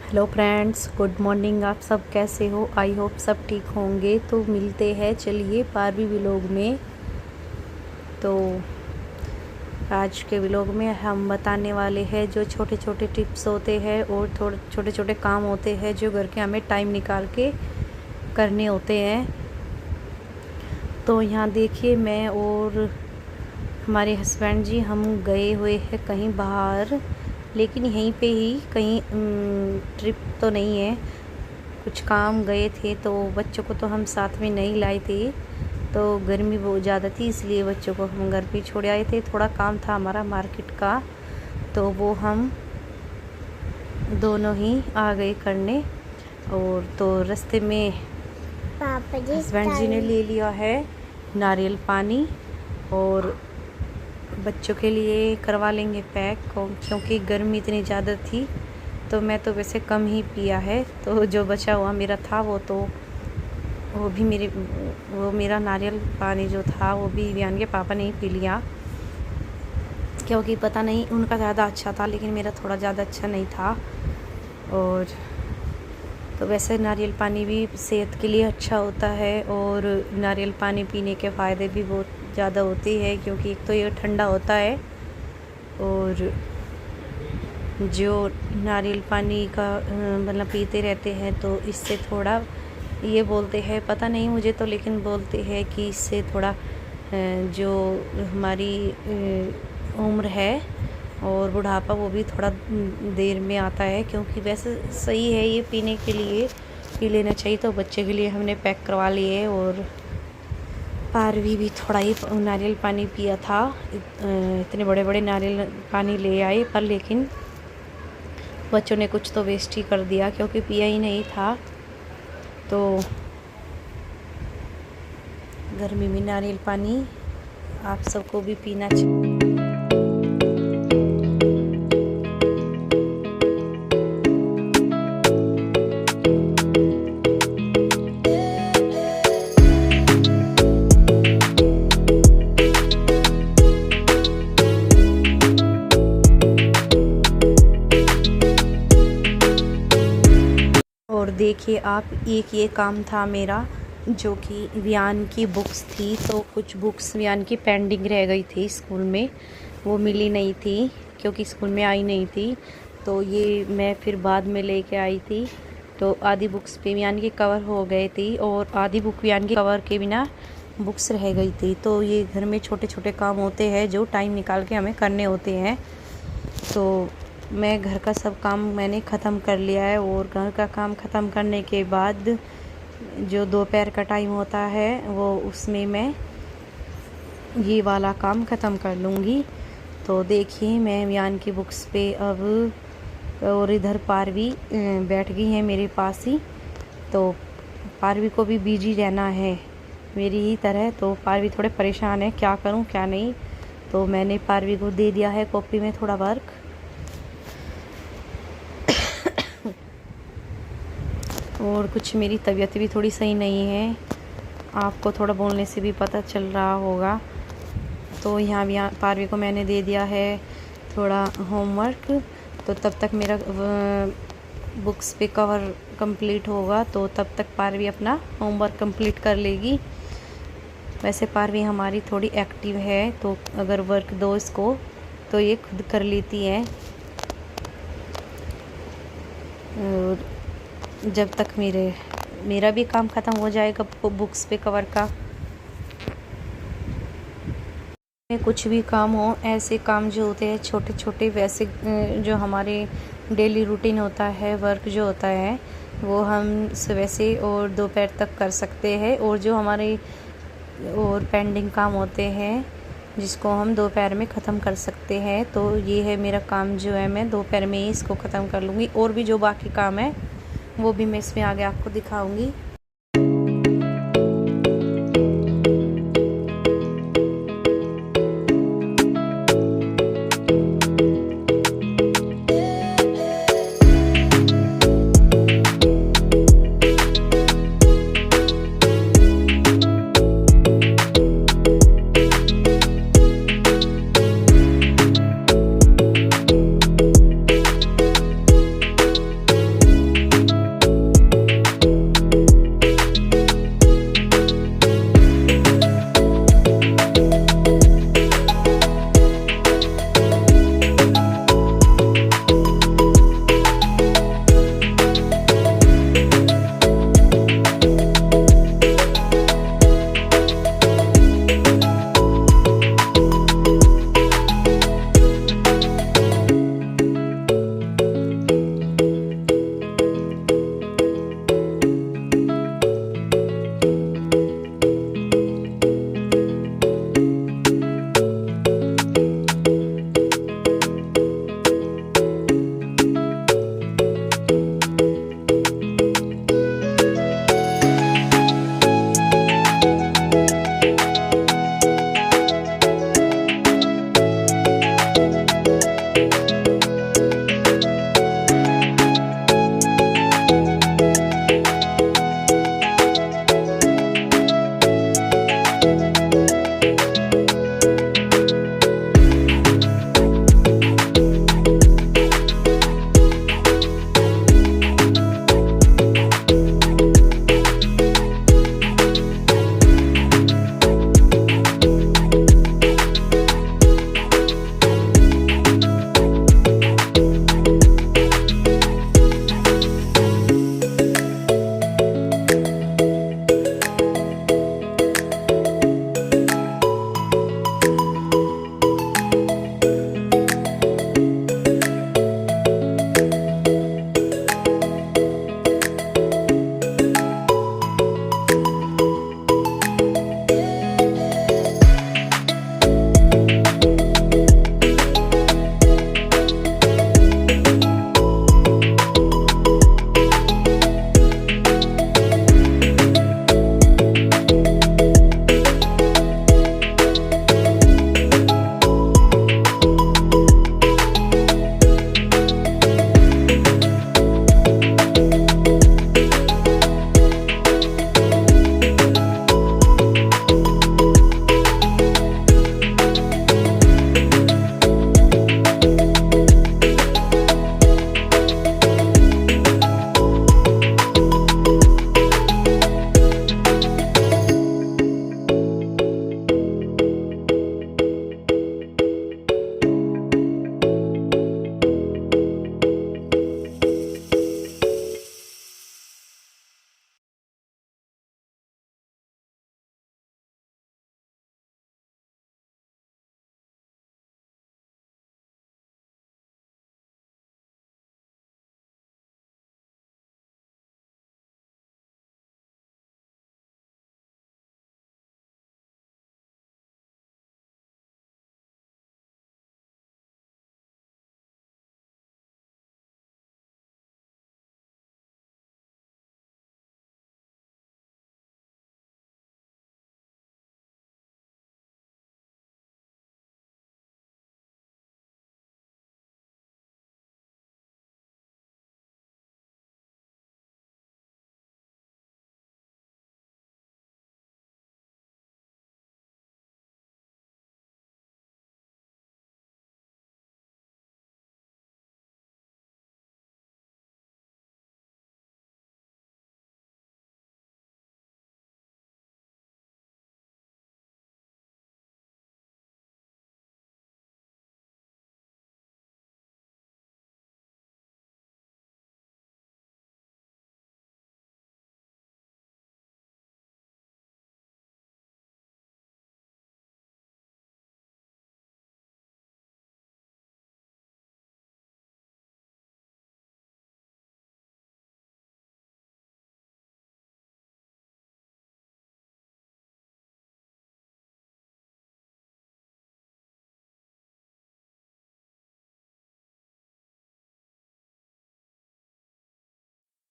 Hello friends, good morning. आप सब कैसे हो? आई होप सब ठीक होंगे। तो मिलते हैं चलिए पारवी व्लॉग में। तो आज के व्लॉग में हम बताने वाले हैं जो छोटे छोटे टिप्स होते हैं और थोड़े छोटे छोटे काम होते हैं जो घर के हमें टाइम निकाल के करने होते हैं। तो यहाँ देखिए, मैं और हमारे हस्बैंड जी हम गए हुए हैं कहीं बाहर, लेकिन यहीं पे ही कहीं ट्रिप तो नहीं है, कुछ काम गए थे। तो बच्चों को तो हम साथ में नहीं लाए थे, तो गर्मी बहुत ज़्यादा थी इसलिए बच्चों को हम घर पे छोड़ आए थे। थोड़ा काम था हमारा मार्केट का, तो वो हम दोनों ही आ गए करने। और तो रास्ते में हस्बैंड जी ने ले लिया है नारियल पानी, और बच्चों के लिए करवा लेंगे पैक, क्योंकि गर्मी इतनी ज़्यादा थी। तो मैं तो वैसे कम ही पिया है, तो जो बचा हुआ मेरा था वो मेरा नारियल पानी जो था वो भी वियान के पापा ने ही पी लिया, क्योंकि पता नहीं उनका ज़्यादा अच्छा था लेकिन मेरा थोड़ा ज़्यादा अच्छा नहीं था। और तो वैसे नारियल पानी भी सेहत के लिए अच्छा होता है, और नारियल पानी पीने के फ़ायदे भी बहुत ज़्यादा होते हैं, क्योंकि एक तो ये ठंडा होता है, और जो नारियल पानी का मतलब पीते रहते हैं तो इससे थोड़ा ये बोलते हैं, पता नहीं मुझे तो, लेकिन बोलते हैं कि इससे थोड़ा जो हमारी उम्र है और बुढ़ापा वो भी थोड़ा देर में आता है, क्योंकि वैसे सही है ये पीने के लिए, पी लेना चाहिए। तो बच्चे के लिए हमने पैक करवा लिए, और पारवी भी थोड़ा ही नारियल पानी पिया था। इतने बड़े बड़े नारियल पानी ले आए, पर लेकिन बच्चों ने कुछ तो वेस्ट ही कर दिया क्योंकि पिया ही नहीं था। तो गर्मी में नारियल पानी आप सबको भी पीना चाहिए। और देखिए आप, एक ये काम था मेरा, जो कि वियान की बुक्स थी। तो कुछ बुक्स वियान की पेंडिंग रह गई थी स्कूल में, वो मिली नहीं थी क्योंकि स्कूल में आई नहीं थी। तो ये मैं फिर बाद में लेके आई थी। तो आधी बुक्स पे वियान की कवर हो गए थी, और आधी बुक वियान की कवर के बिना बुक्स रह गई थी। तो ये घर में छोटे छोटे काम होते हैं जो टाइम निकाल के हमें करने होते हैं। तो मैं घर का सब काम मैंने ख़त्म कर लिया है, और घर का काम ख़त्म करने के बाद जो दोपहर का टाइम होता है वो उसमें मैं ये वाला काम ख़त्म कर लूँगी। तो देखिए, मैं वियान की बुक्स पे अब, और इधर पारवी बैठ गई है मेरे पास ही। तो पारवी को भी बिजी रहना है मेरी ही तरह, तो पारवी थोड़े परेशान है क्या करूं क्या नहीं। तो मैंने पारवी को दे दिया है कॉपी में थोड़ा वर्क। और कुछ मेरी तबीयत भी थोड़ी सही नहीं है, आपको थोड़ा बोलने से भी पता चल रहा होगा। तो यहाँ पारवी को मैंने दे दिया है थोड़ा होमवर्क। तो तब तक मेरा बुक्स पे कवर कंप्लीट होगा, तो तब तक पारवी अपना होमवर्क कंप्लीट कर लेगी। वैसे पारवी हमारी थोड़ी एक्टिव है, तो अगर वर्क दो इसको तो ये खुद कर लेती है। और जब तक मेरा भी काम ख़त्म हो जाएगा बुक्स पे कवर का, कुछ भी काम हो, ऐसे काम जो होते हैं छोटे छोटे, वैसे जो हमारे डेली रूटीन होता है, वर्क जो होता है वो हम सुबह से और दोपहर तक कर सकते हैं। और जो हमारे और पेंडिंग काम होते हैं जिसको हम दोपहर में ख़त्म कर सकते हैं। तो ये है मेरा काम, जो है मैं दोपहर में ही इसको ख़त्म कर लूँगी। और भी जो बाकी काम है वो भी मैं इसमें आगे आपको दिखाऊंगी।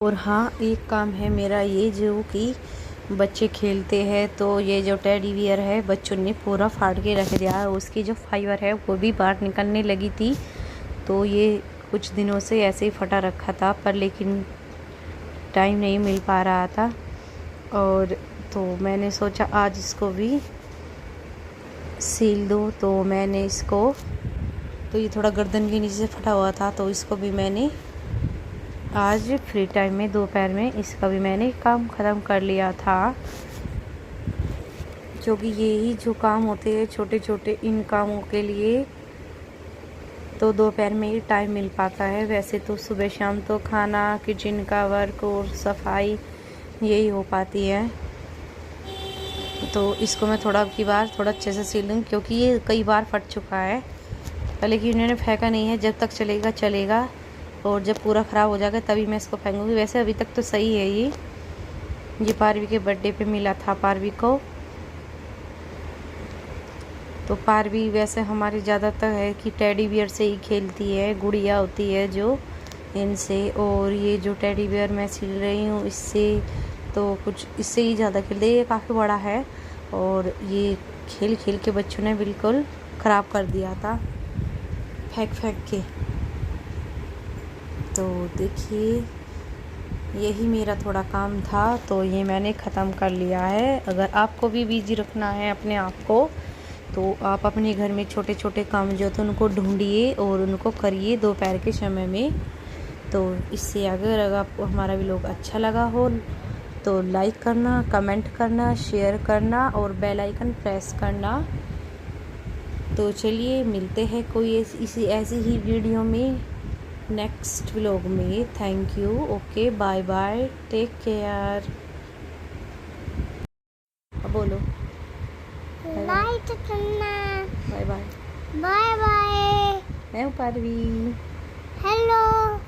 और हाँ, एक काम है मेरा ये, जो कि बच्चे खेलते हैं तो ये जो टेडी बियर है बच्चों ने पूरा फाड़ के रख दिया है। उसकी जो फाइबर है वो भी बाहर निकलने लगी थी, तो ये कुछ दिनों से ऐसे ही फटा रखा था, पर लेकिन टाइम नहीं मिल पा रहा था। और तो मैंने सोचा आज इसको भी सील दूँ। तो मैंने इसको, तो ये थोड़ा गर्दन के नीचे से फटा हुआ था, तो इसको भी मैंने आज फ्री टाइम में दोपहर में इसका भी मैंने काम ख़त्म कर लिया था। क्योंकि यही जो काम होते हैं छोटे छोटे, इन कामों के लिए तो दोपहर में ही टाइम मिल पाता है। वैसे तो सुबह शाम तो खाना, किचन का वर्क और सफाई यही हो पाती है। तो इसको मैं थोड़ा की बार थोड़ा अच्छे से सील दूँ, क्योंकि ये कई बार फट चुका है। लेकिन इन्होंने फेंका नहीं है, जब तक चलेगा चलेगा, और जब पूरा ख़राब हो जाएगा तभी मैं इसको फेंकूँगी। वैसे अभी तक तो सही है। ये पारवी के बर्थडे पे मिला था पारवी को। तो पारवी वैसे हमारी ज़्यादातर है कि टेडी बियर से ही खेलती है, गुड़िया होती है जो, इनसे। और ये जो टेडी बियर मैं सिल रही हूँ इससे तो कुछ इससे ही ज़्यादा खेलते हैं। ये काफ़ी बड़ा है और ये खेल खेल के बच्चों ने बिल्कुल ख़राब कर दिया था, फेंक फेंक के। तो देखिए, यही मेरा थोड़ा काम था, तो ये मैंने ख़त्म कर लिया है। अगर आपको भी बिजी रखना है अपने आप को, तो आप अपने घर में छोटे छोटे काम जो तो उनको ढूंढिए और उनको करिए दोपहर के समय में। तो इससे अगर आपको हमारा व्लॉग अच्छा लगा हो तो लाइक करना, कमेंट करना, शेयर करना और बेल आइकन प्रेस करना। तो चलिए मिलते हैं कोई ऐसी ही वीडियो में नेक्स्ट व्लॉग में। Thank you. Okay, bye bye, take care. बोलो लाइक करना। Bye bye. Bye bye. मैं हूँ पारवी। हेलो।